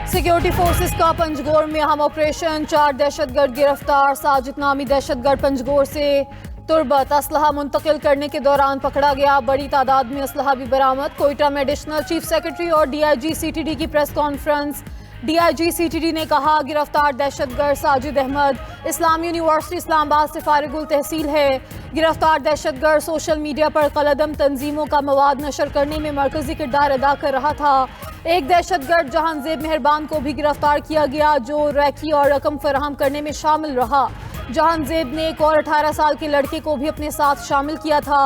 Security forces का पंजगोर में अहम ऑपरेशन, 4 दहशतगर्द गिरफ्तार। साजिद नामी दहशतगर्द पंजगोर से तुरबत असलहा मुंतकिल करने के दौरान पकड़ा गया। बड़ी तादाद में असलहा भी बरामद। कोयटा में एडिशनल चीफ सेक्रेटरी और DIG CTD की प्रेस कॉन्फ्रेंस। DIG CTD ने कहा गिरफ्तार दहशतगर्द साजिद अहमद इस्लामी यूनिवर्सिटी इस्लामाबाद से फारिगुल तहसील है। गिरफ्तार दहशतगर्द सोशल मीडिया पर कलदम तंजीमों का मवाद नशर करने में मरकजी किरदार अदा कर रहा था। एक दहशतगर्द जहांजेब मेहरबान को भी गिरफ्तार किया गया जो रैकी और रकम फराहम करने में शामिल रहा। जहांजेब ने एक और 18 साल के लड़के को भी अपने साथ शामिल किया था।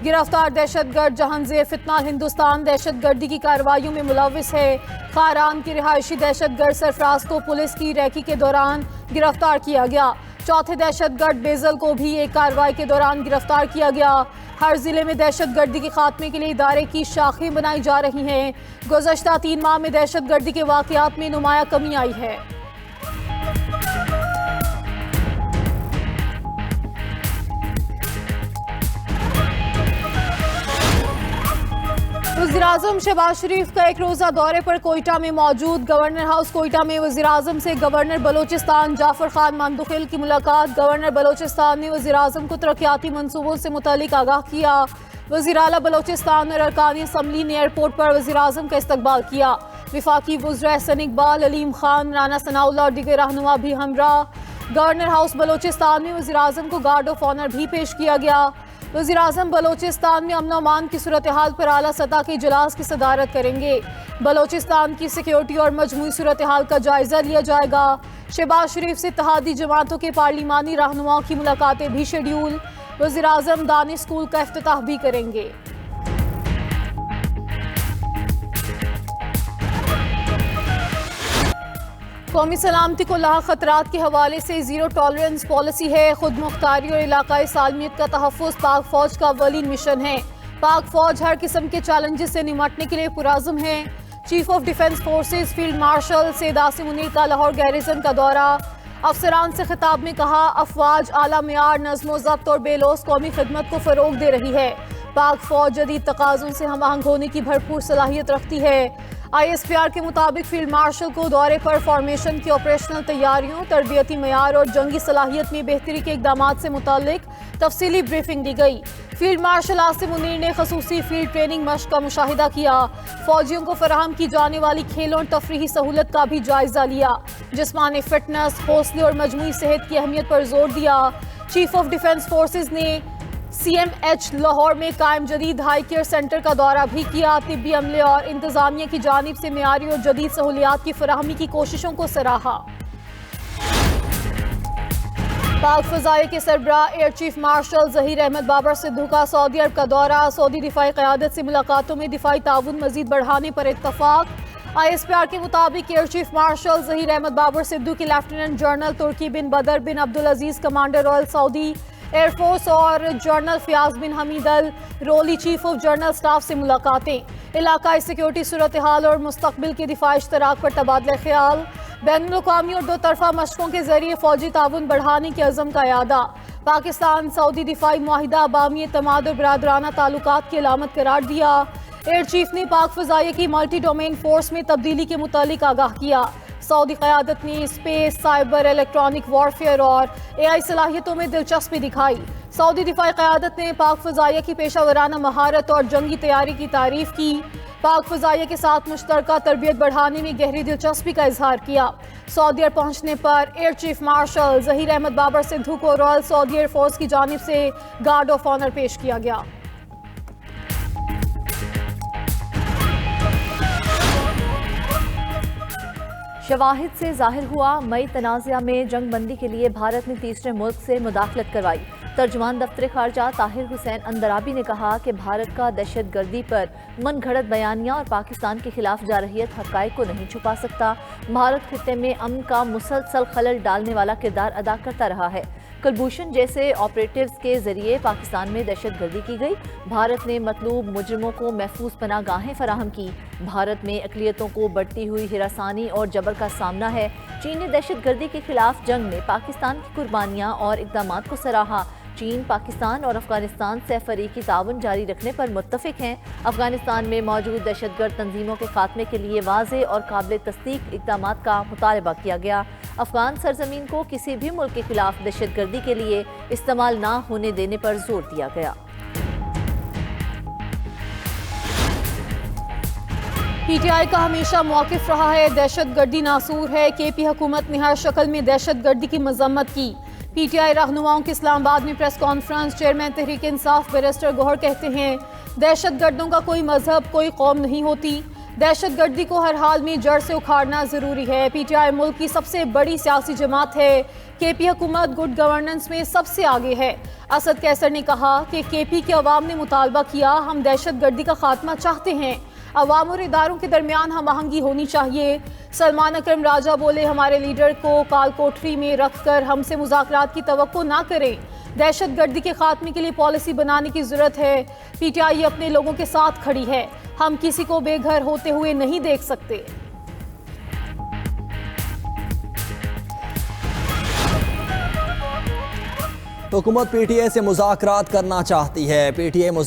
गिरफ्तार दहशतगर्द जहांजेब फितनाल हिंदुस्तान दहशतगर्दी की कार्रवाइयों में मुलविस है। खारान की रिहायशी दहशतगर्द सरफराज को पुलिस की रैकी के दौरान गिरफ्तार किया गया। चौथे दहशतगर्द बेजल को भी एक कार्रवाई के दौरान गिरफ्तार किया गया। हर जिले में दहशतगर्दी के खात्मे के लिए इदारे की शाखें बनाई जा रही हैं। गुज़श्ता 3 माह में दहशतगर्दी के वाक़यात में नुमाया कमी आई है। वज़ीर-ए-आज़म शहबाज शरीफ का एक रोज़ा दौरे पर कोयटा में मौजूद। गवर्नर हाउस कोयटा में वज़ीर-ए-आज़म से गवर्नर बलोचिस्तान जाफर खान मंदुखिल की मुलाकात। गवर्नर बलोचिस्तान ने वज़ीर-ए-आज़म को तरक्याती मंसूबों से मुतालिक आगाह किया। वज़ीर आला बलोचिस्तान और अरकान असम्बली ने एयरपोर्ट पर वज़ीर-ए-आज़म का इस्तकबाल किया। वफाकी वज़ीर एहसन इकबाल, अलीम खान, राना सनाउल्लाह और दीगर रहनुमा भी हमरा। गवर्नर हाउस बलोचिस्तान में वज़ीर-ए-आज़म को गार्ड ऑफ ऑनर भी पेश किया गया। वज़ीर-ए-आज़म बलोचिस्तान में अमन अमान की सूरत हाल पर आला सतह के इजलास की सदारत करेंगे। बलोचिस्तान की सिक्योरिटी और मजमूई सूरत हाल का जायजा लिया जाएगा। शहबाज शरीफ से इत्तेहादी जमातों के पार्लिमानी रहनुमाओं की मुलाकातें भी शेड्यूल। वज़ीर-ए-आज़म दानी स्कूल का इफ्तिताह भी करेंगे। कौमी सलामती को लाहक खतरात के हवाले से ज़ीरो टॉलरेंस पॉलिसी है। खुद मुख्तारी और इलाकाई सालमियत का तहफ़्फ़ुज़ पाक फ़ौज का अव्वलीन मिशन है। पाक फ़ौज हर किस्म के चैलेंजेस से निमटने के लिए पुरज़्म है। Chief of defence forces field marshal Syed Asim Munir का लाहौर गैरिजन का दौरा। अफसरान से खिताब में कहा अफवाज आला मियार नज़्म व ज़ब्त और बेलौस कौमी खिदमत को फ़रोग़ दे रही है। पाक फ़ौज जदीद तकाज़ों से हम आहंग होने की भरपूर सलाहियत रखती है। ISPR के मुताबिक फील्ड मार्शल को दौरे पर फॉर्मेशन की ऑपरेशनल तैयारियों, तरबियती मयार और जंगी सलाहियत में बेहतरी के इक़दामात से मुतालिक तफसीली ब्रीफिंग दी गई। फील्ड मार्शल आसिम मुनीर ने खसूसी फील्ड ट्रेनिंग मश्क का मुशाहिदा किया। फौजियों को फराहम की जाने वाली खेलों और तफरीही सहूलत का भी जायजा लिया। जिस्मानी फिटनेस, हौसले और मजमूई सेहत की अहमियत पर जोर दिया। चीफ ऑफ डिफेंस फोर्सेज ने CMH लाहौर में कायम जदीद हाई केयर सेंटर का दौरा भी किया। तिब्बी अमले और इंतजामिया की जानिब से मेयारी और जदीद सहूलियात की फराहमी की कोशिशों को सराहा। पाक फ़ज़ाइया के सरबराह air chief marshal Zaheer Ahmed Babar Sidhu का सऊदी अरब का दौरा। सऊदी दिफाई क़यादत से मुलाकातों में दिफाई ताउन मज़ीद बढ़ाने पर इत्तफ़ाक़। ISPR के मुताबिक air chief marshal Zaheer Ahmed Babar Sidhu की lieutenant general Turki bin Badr bin Abdul Aziz commander royal Saudi air force और general Fayyaz bin Hamid Al Ruwaili chief of general staff से मुलाकातें। इलाकाई सिक्योरिटी सूरत हाल और मुस्तक़बिल के दिफाई इश्तराक पर तबादला ख्याल। बैनुल-अक़वामी और दो तरफ़ा मशक़ों के ज़रिए फ़ौजी ताउन बढ़ाने के अज़म का इरादा। पाकिस्तान सऊदी दिफाई मुआहिदा बामी एतमाद और बरादराना ताल्लुकात की अलामत करार दिया। एयर चीफ ने पाक फ़ज़ाइया की मल्टी डोमेन फोर्स में तब्दीली के मुतालिक आगाह किया। सऊदी क़यादत ने स्पेस, साइबर, इलेक्ट्रॉनिक वॉरफेयर और AI सलाहियतों में दिलचस्पी दिखाई। सऊदी दिफाई क़यादत ने पाक फ़ज़ाइया की पेशावराना महारत और जंगी तैयारी की तारीफ़ की। पाक फ़ज़ाइया के साथ मुश्तरका तरबियत बढ़ाने में गहरी दिलचस्पी का इजहार किया। सऊदी अरब पहुँचने पर air chief marshal Zaheer Ahmed Babar Sidhu को रॉयल सऊदी एयर फोर्स की जानिब से गार्ड ऑफ ऑनर पेश किया गया। शवाहिद से जाहिर हुआ मई तनाज़ा में जंग बंदी के लिए भारत ने तीसरे मुल्क से मुदाखलत करवाई। तर्जुमान दफ्तर खारजा ताहिर हुसैन अंदराबी ने कहा कि भारत का दहशत गर्दी पर मन घड़त बयानिया और पाकिस्तान के खिलाफ जारहियत हक़ाइक़ को नहीं छुपा सकता। भारत खित्ते में अमन का मुसलसल खलल डालने वाला किरदार अदा करता रहा है। कुलभूषण जैसे ऑपरेटिव्स के जरिए पाकिस्तान में दहशत गर्दी की गई। भारत ने मतलूब मुजरिमों को महफूज पनागाहें फराहम की। भारत में अक़लियतों को बढ़ती हुई हिरासानी और जबर का सामना है। चीन ने दहशत गर्दी के खिलाफ जंग में पाकिस्तान की कुर्बानियाँ और इक़दामात को सराहा। چین پاکستان اور افغانستان سے فریقی تعاون جاری رکھنے پر متفق ہیں۔ افغانستان میں موجود دہشت گرد تنظیموں کے خاتمے کے لیے واضح اور قابل تصدیق اقدامات کا مطالبہ کیا گیا۔ افغان سرزمین کو کسی بھی ملک کے خلاف دہشت گردی کے لیے استعمال نہ ہونے دینے پر زور دیا گیا۔ پی ٹی آئی کا ہمیشہ موقف رہا ہے دہشت گردی ناسور ہے۔ کے پی حکومت نے ہر شکل میں دہشت گردی کی مذمت کی۔ پی ٹی آئی رہنماؤں کی اسلام آباد میں press conference. Chairman Tehreek Insaf barrister گوہر کہتے ہیں دہشت گردوں کا کوئی مذہب کوئی قوم نہیں ہوتی، دہشت گردی کو ہر حال میں جڑ سے اکھاڑنا ضروری ہے۔ پی ٹی آئی ملک کی سب سے بڑی سیاسی جماعت ہے۔ کے پی حکومت گڈ گورننس میں سب سے آگے ہے۔ اسد کیسر نے کہا کہ کے پی کے عوام نے مطالبہ کیا، ہم دہشت گردی کا خاتمہ چاہتے ہیں، عوام اور اداروں کے درمیان ہم آہنگی ہونی چاہیے۔ سلمان اکرم راجہ بولے ہمارے لیڈر کو کال کوٹری میں رکھ کر ہم سے مذاکرات کی توقع نہ کریں، دہشت گردی کے خاتمے کے لیے پالیسی بنانے کی ضرورت ہے۔ پی ٹی آئی اپنے لوگوں کے ساتھ کھڑی ہے، ہم کسی کو بے گھر ہوتے ہوئے نہیں دیکھ سکتے۔ حکومت پی ٹی آئی سے مذاکرات کرنا چاہتی ہے۔ پی ٹی آئی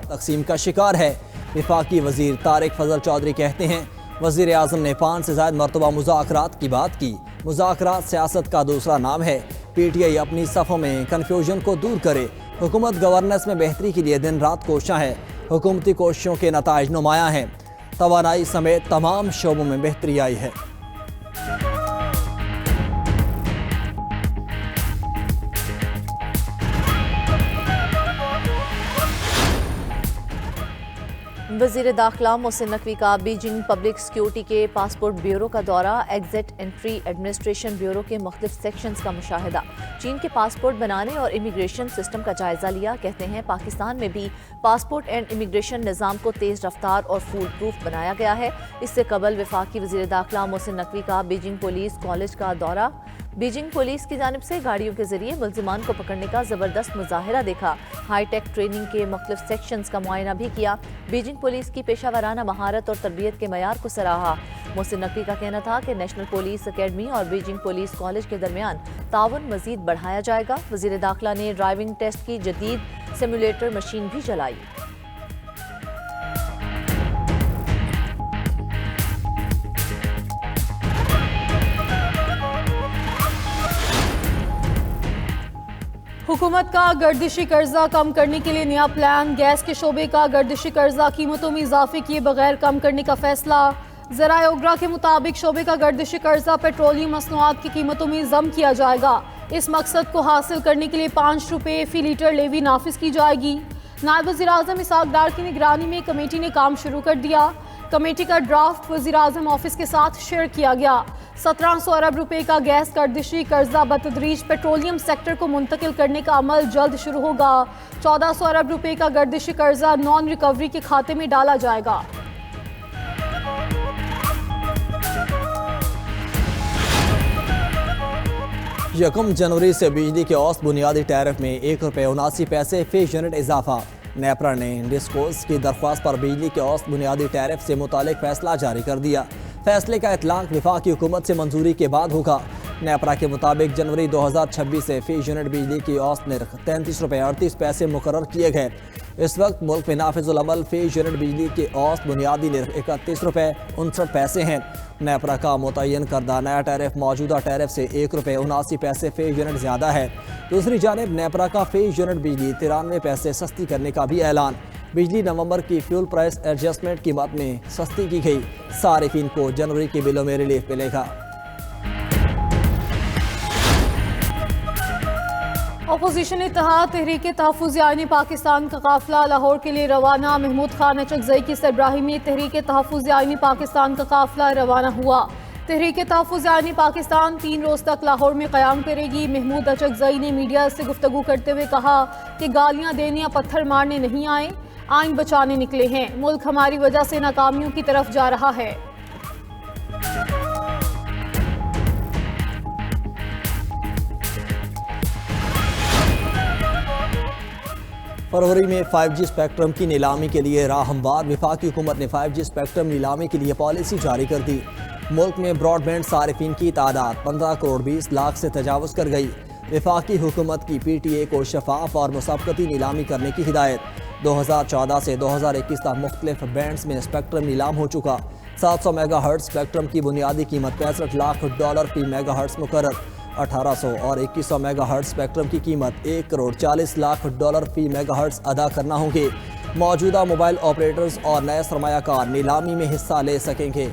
تقسیم کا شکار ہے۔ وفاقی وزیر طارق فضل چودھری کہتے ہیں وزیر اعظم نے 5 سے زائد مرتبہ مذاکرات کی بات کی۔ مذاکرات سیاست کا دوسرا نام ہے۔ پی ٹی آئی اپنی صفوں میں کنفیوژن کو دور کرے۔ حکومت گورننس میں بہتری کے لیے دن رات کوشاں ہے۔ حکومتی کوششوں کے نتائج نمایاں ہیں۔ توانائی سمیت تمام شعبوں میں بہتری آئی ہے۔ وزیر داخلہ محسن نقوی کا بیجنگ پبلک سیکیورٹی کے پاسپورٹ بیورو کا دورہ، ایگزٹ انٹری ایڈمنسٹریشن بیورو کے مختلف سیکشنز کا مشاہدہ، چین کے پاسپورٹ بنانے اور امیگریشن سسٹم کا جائزہ لیا۔ کہتے ہیں پاکستان میں بھی پاسپورٹ اینڈ امیگریشن نظام کو تیز رفتار اور فول پروف بنایا گیا ہے۔ اس سے قبل وفاقی وزیر داخلہ محسن نقوی کا بیجنگ پولیس کالج کا دورہ، بیجنگ پولیس کی جانب سے گاڑیوں کے ذریعے ملزمان کو پکڑنے کا زبردست مظاہرہ دیکھا، ہائی ٹیک ٹریننگ کے مختلف سیکشنز کا معائنہ بھی کیا، بیجنگ پولیس کی پیشہ ورانہ مہارت اور تربیت کے معیار کو سراہا۔ محسن نقوی کا کہنا تھا کہ نیشنل پولیس اکیڈمی اور بیجنگ پولیس کالج کے درمیان تعاون مزید بڑھایا جائے گا۔ وزیر داخلہ نے ڈرائیونگ ٹیسٹ کی جدید سیمولیٹر مشین بھی چلائی۔ حکومت کا گردشی قرضہ کم کرنے کے لیے نیا پلان، گیس کے شعبے کا گردشی قرضہ قیمتوں میں اضافے کیے بغیر کم کرنے کا فیصلہ۔ ذرائع اوگرا کے مطابق شعبے کا گردشی قرضہ پیٹرولیم مصنوعات کی قیمتوں میں ضم کیا جائے گا۔ اس مقصد کو حاصل کرنے کے لیے 5 روپے فی لیٹر لیوی نافذ کی جائے گی۔ نائب وزیر اعظم اسحاق ڈار کی نگرانی میں کمیٹی نے کام شروع کر دیا۔ کمیٹی کا ڈرافٹ وزیر اعظم آفس کے ساتھ شیئر کیا گیا۔ 1700 ارب روپے کا گیس گردشی قرضہ بتدریج پیٹرولیم سیکٹر کو منتقل کرنے کا عمل جلد شروع ہوگا۔ 1400 ارب روپے کا گردشی قرضہ نان ریکوری کے کھاتے میں ڈالا جائے گا۔ یکم جنوری سے بجلی کے اوسط بنیادی ٹیرف میں 1 روپے 79 پیسے فی یونٹ اضافہ۔ نیپرا نے ڈسکوز کی درخواست پر بجلی کے اوسط بنیادی ٹیرف سے متعلق فیصلہ جاری کر دیا۔ فیصلے کا اطلاق وفاقی حکومت سے منظوری کے بعد ہوگا۔ نیپرا کے مطابق جنوری 2026 سے فی یونٹ بجلی کی اوسط نرخ 33 روپے 38 پیسے مقرر کیے گئے۔ اس وقت ملک میں نافذ العمل فی یونٹ بجلی کی اوسط بنیادی نرخ 31 روپے 59 پیسے ہیں۔ نیپرا کا متعین کردہ نیا ٹیرف موجودہ ٹیرف سے 1 روپے 79 پیسے فی یونٹ زیادہ ہے۔ دوسری جانب نیپرا کا فی یونٹ بجلی 93 پیسے سستی کرنے کا بھی اعلان۔ بجلی نومبر کی فیول پرائس ایڈجسٹمنٹ قیمت میں سستی کی گئی۔ صارفین کو جنوری کے بلوں میں ریلیف ملے گا۔ اپوزیشن اتحاد تحریک تحفظ آئین پاکستان کا قافلہ لاہور کے لیے روانہ۔ محمود خان اچکزئی کی سربراہی میں تحریک تحفظ آئین پاکستان کا قافلہ روانہ ہوا۔ تحریک تحفظ آئین پاکستان 3 روز تک لاہور میں قیام کرے گی۔ محمود اچکزئی نے میڈیا سے گفتگو کرتے ہوئے کہا کہ گالیاں دینے یا پتھر مارنے نہیں آئے، آئین بچانے نکلے ہیں۔ ملک ہماری وجہ سے ناکامیوں کی طرف جا رہا ہے۔ فروری میں 5G اسپیکٹرم کی نیلامی کے لیے راہ ہموار۔ وفاقی حکومت نے 5G اسپیکٹرم نیلامی کے لیے پالیسی جاری کر دی۔ ملک میں براڈ بینڈ صارفین کی تعداد 15 کروڑ 20 لاکھ سے تجاوز کر گئی۔ वफाकी हुकूमत की PTA को शफाफ और मुसाबकती नीलामी करने की हिदायत। 2014 से 2021 तक मुख्तलिफ बैंड्स में स्पेक्ट्रम नीलाम हो चुका। 700 मेगाहर्ट्ज़ स्पेक्ट्रम की बुनियादी कीमत $65 लाख फी मेगाहर्ट्ज़ मुकर्रर। 1800 और 2100 मेगाहर्ट्ज़ स्पेक्ट्रम की कीमत $1.40 करोड़ फी मेगाहर्ट्ज़ अदा करना होंगे। मौजूदा मोबाइल ऑपरेटर्स और नए सरमायाकार नीलामी में हिस्सा ले सकेंगे।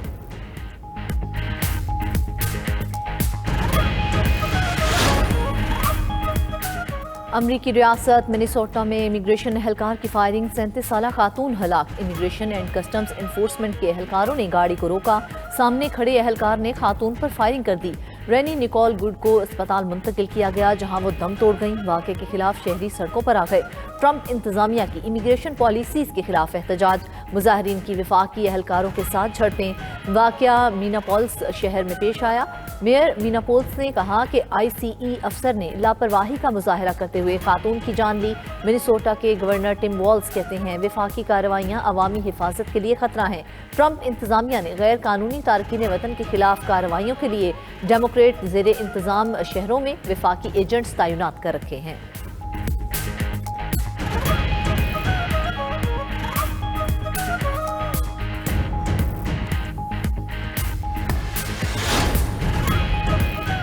अमरीकी रियासत मिनेसोटा में इमिग्रेशन एहलकार की फायरिंग, 37 साला खातून हलाक। इमिग्रेशन एंड कस्टम्स इन्फोर्समेंट के एहलकारों ने गाड़ी को रोका, सामने खड़े एहलकार ने खातून पर फायरिंग कर दी। रेनी निकोल गुड को अस्पताल मुंतकिल किया गया, जहां वो दम तोड़ गईं। वाक़े के खिलाफ शहरी सड़कों पर आ गए। ट्रंप इंतजामिया की इमिग्रेशन पॉलिसीज़ के खिलाफ एहतजाज, मुजाहरीन की वफाकी एहलकारों के साथ झड़पें। वाक़या मिनापोलिस शहर में पेश आया। मेयर मिनापोलिस ने कहा कि ICE अफसर ने लापरवाही का मुजाहरा करते हुए खातून की जान ली। मिनेसोटा के गवर्नर टिम वॉल्स कहते हैं वफाकी कार्रवाइयाँ अवामी हिफाजत के लिए खतरा हैं। ट्रंप इंतजामिया ने गैर कानूनी तारकीन वतन के खिलाफ कार्रवाइयों के लिए डेमोक्रेट ज़ेरे इंतजाम शहरों में वफाकी एजेंट्स तैनात कर रखे हैं।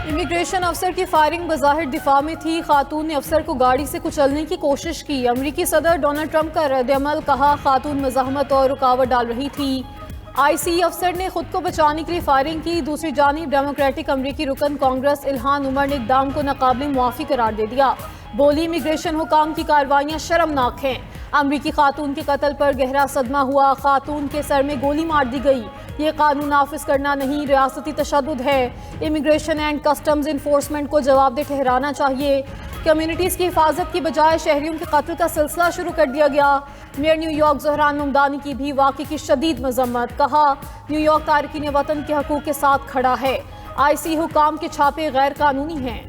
इमिग्रेशन अफसर की फायरिंग बज़ाहिर दिफा में थी। खातून ने अफसर को गाड़ी से कुचलने की कोशिश की। अमरीकी सदर डोनाल्ड ट्रंप का रद्द-ए-अमल, कहा खातून मज़ाहमत और रुकावट डाल रही थी। ICE अफसर ने खुद को बचाने के लिए फायरिंग की। दूसरी जानिब डेमोक्रेटिक अमरीकी रुकन कांग्रेस इल्हान उमर ने इक़दाम को नाकाबिल मुआफ़ी करार दे दिया। बोली इमिग्रेशन हुकाम की कार्रवाइयाँ शर्मनाक हैं। अमरीकी खातून के कत्ल पर गहरा सदमा हुआ। खातून के सर में गोली मार दी गई। ये कानून नाफिज करना नहीं, रियासती तशद्दुद है। इमिग्रेशन एंड कस्टम्स इन्फोर्समेंट को जवाबदेह ठहराना चाहिए। कम्युनिटीज़ की हिफाजत की बजाय शहरियों के कत्ल का सिलसिला शुरू कर दिया गया। मेयर न्यूयॉर्क ज़हरान ममदानी की भी वाक़े की शदीद मजम्मत, कहा न्यूयॉर्क तारकीन वतन के हकूक़ के साथ खड़ा है। ICE हुकाम के छापे गैर कानूनी हैं।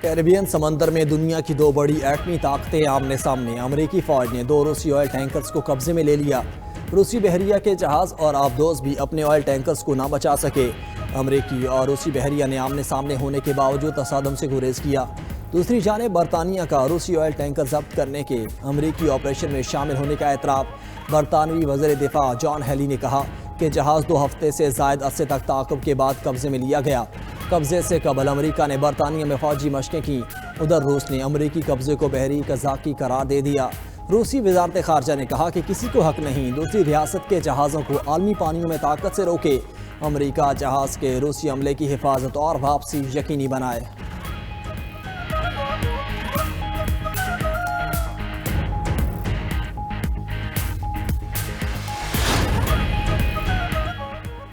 कैरिबियन समंदर में दुनिया की दो बड़ी एटमी ताकतें आमने सामने। अमरीकी फौज ने 2 रूसी ऑयल टैंकर्स को कब्जे में ले लिया। रूसी बहरिया के जहाज और आबदोज भी अपने ऑयल टैंकर्स को ना बचा सके। अमरीकी और रूसी बहरिया ने आमने सामने होने के बावजूद तसादम से गुरेज किया। दूसरी जानिब बरतानिया का रूसी ऑयल टैंकर जब्त करने के अमरीकी ऑपरेशन में शामिल होने का एतराफ़। बरतानवी वज़ीर दिफा जॉन हेली ने कहा कि जहाज़ 2 हफ्ते से ज़ायद अरसे तक ताक़ुब के बाद कब्जे में लिया गया। कब्जे से कबल अमरीका ने बरतानिया में फ़ौजी मशक़ें की। उधर रूस ने अमरीकी कब्जे को बहरी कज़ाकी करार दे दिया। रूसी वज़ारत ख़ारजा ने कहा कि किसी को हक नहीं दूसरी रियासत के जहाज़ों को आलमी पानियों में ताकत से रोके। अमरीका जहाज़ के रूसी अमले की हिफाजत और वापसी यकीनी बनाए।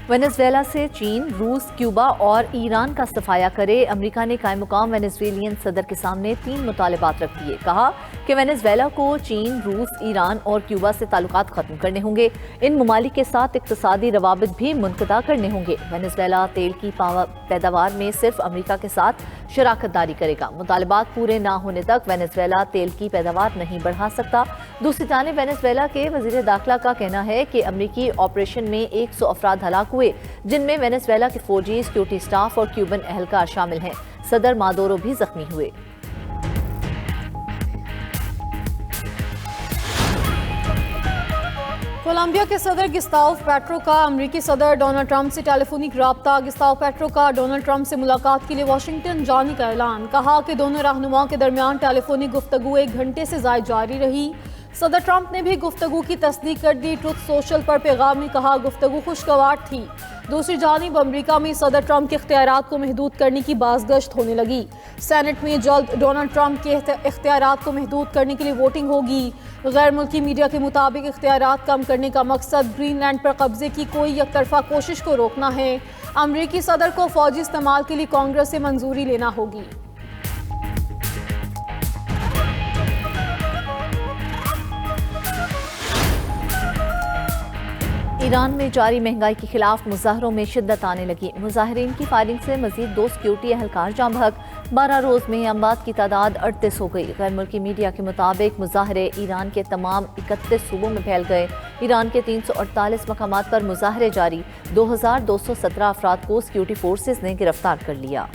वेनेजुएला से चीन, रूस, क्यूबा और ईरान का सफाया करे। अमेरिका ने कायम मुकाम वेनेजुएलियन सदर के सामने 3 मुतालबात रख दिए। कहा कि वेनेजुएला को चीन, रूस, ईरान और क्यूबा से ताल्लुकात खत्म करने होंगे। इन ममालिक के साथ इक्तसादी रवाबित भी मुनक़दा करने होंगे। वेनेजुएला तेल की पैदावार में सिर्फ अमेरिका के साथ शराकत दारी करेगा। मुतालबात पूरे ना होने तक वेनेजुएला तेल की पैदावार नहीं बढ़ा सकता। दूसरी जानिब वेनेजुएला के वज़ीर दाखिला का कहना है कि अमरीकी ऑपरेशन में 100 अफराद हलाक हुए, जिनमें वेनेजुएला के फौजी, सिक्योरिटी स्टाफ और क्यूबन एहलकार शामिल हैं। सदर मादोरो भी जख्मी हुए। कोलंबिया के सदर गुस्ताव पेट्रो का अमरीकी सदर डोनाल्ड ट्रंप से टेलीफोनिक राब्ता। गुस्ताव पेट्रो का डोनाल्ड ट्रंप से मुलाकात के लिए वाशिंगटन जाने का ऐलान। कहा कि दोनों रहनुमाओं के दरमियान टेलीफोनिक गुफ्तगू 1 घंटे से ज़ायद जारी रही। सदर ट्रंप ने भी गुफ्तगू की तस्दीक कर दी। ट्रुथ सोशल पर पैगाम में कहा गुफ्तगू खुशगवार थी। दूसरी जानिब अमरीका में सदर ट्रंप के इख्तियारात को महदूद करने की बाज़गश्त होने लगी। सेनेट में जल्द डोनाल्ड ट्रंप के इख्तियारात को महदूद करने के लिए वोटिंग होगी। गैर मुल्की मीडिया के मुताबिक इख्तियारात कम करने का मकसद ग्रीनलैंड पर कब्जे की कोई एकतरफा कोशिश को रोकना है। अमरीकी सदर को फौजी इस्तेमाल के लिए कांग्रेस से मंजूरी लेना होगी। ایران میں جاری مہنگائی کے خلاف مظاہروں میں شدت آنے لگی۔ مظاہرین کی فائرنگ سے مزید 2 سیکیورٹی اہلکار جاں بحق۔ 12 روز میں اموات کی تعداد 38 ہو گئی۔ غیر ملکی میڈیا کے مطابق مظاہرے ایران کے تمام 31 صوبوں میں پھیل گئے۔ ایران کے 348 مقامات پر مظاہرے جاری۔ 2217 افراد کو سیکیورٹی فورسز نے گرفتار کر لیا۔